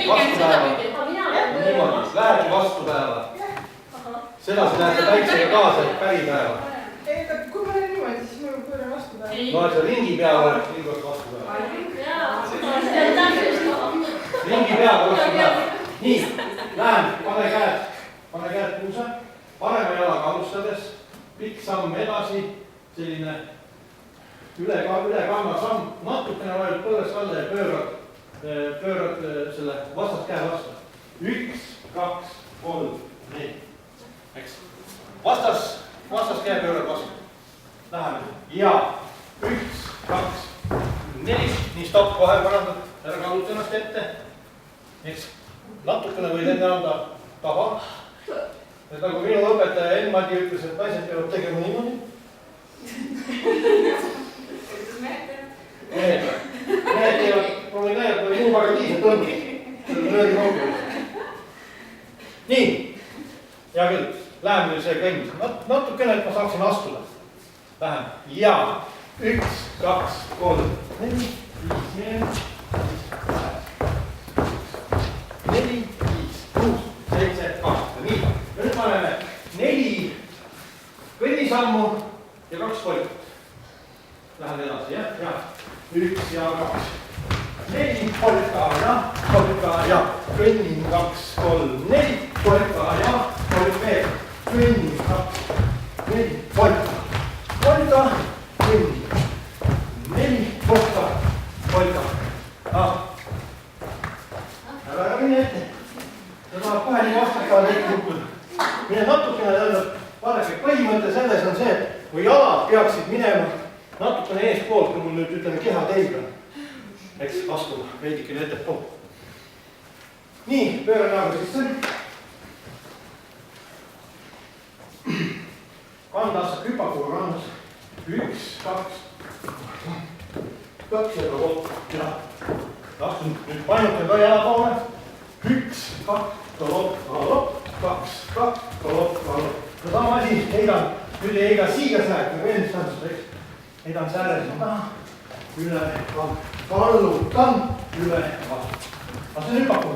Niimoodi, lähebki vastupäeva. Sedasi läheb päiksega kaasa, et päripäeva. Kui ma olen niimoodi, siis ma pööran vastupäeva. No, et see ringi peal oleks ilmselt vastupäeva. Ringi peal oleks vastupäeva. Nii, lähen, pane käed puuse. Parema jalaga alustades, pikk samm edasi, selline ülekanga samm, natukene vajud põõrest alla ja pöörad selle vastast käe vastu. 1, 2, 3, 4. Eks. Vastas käe pöörad vastu. Läheme. Ja 1, 2, 4. Nii stopp, kohe parandad. Ära kalluta ennast ette. Eks. Natukene võid enne anda taba. Et nagu minu õpetaja Enmadi ütles, et naised peavad tegema niimoodi. Mehed teevad, ma võin näidata, või muu paradiiset tõmbus. Selle nööri kaugu. Nii. Hea küll. Läheme nüüd see kõnnis. Natukene, et ma saaksin astuda. Läheme. Ja. 1, 2, 3, 4, 5, 4, 5, 6, 7, 8. Nii. Nüüd paneme 4 kõnnisammu ja 2 polkut. Lähen edasi, jah? 1 ja 2. 4 polka ja kõnnin 2, 3, 4 polka ja polk veel. Kõnnin 2, 4 polka, kõnnin 4 polka. Ära mine ette. Ta tahab kohe nii vastakale ette kukkuda. Mine natukene tähendab, vaadake, põhimõte selles on see, et kui jalad peaksid minema natukene eespoolt, kui mul nüüd ütleme keha telg on. Eks astuma veidikene ettepool. Nii, pööran näoga sisse. Kanda asja küpakuga rannas. 1, 2. 2 ja kokku. Astun nüüd painutan ka jala poole. 1, 2, galop, 2, galop. No sama asi, heidan, nüüd ei heida siias läheb, nagu eelmist tantsust, eks. Heidan sääres taha, üle, kallutan, üle, vastu. Aga see on hüpakuga.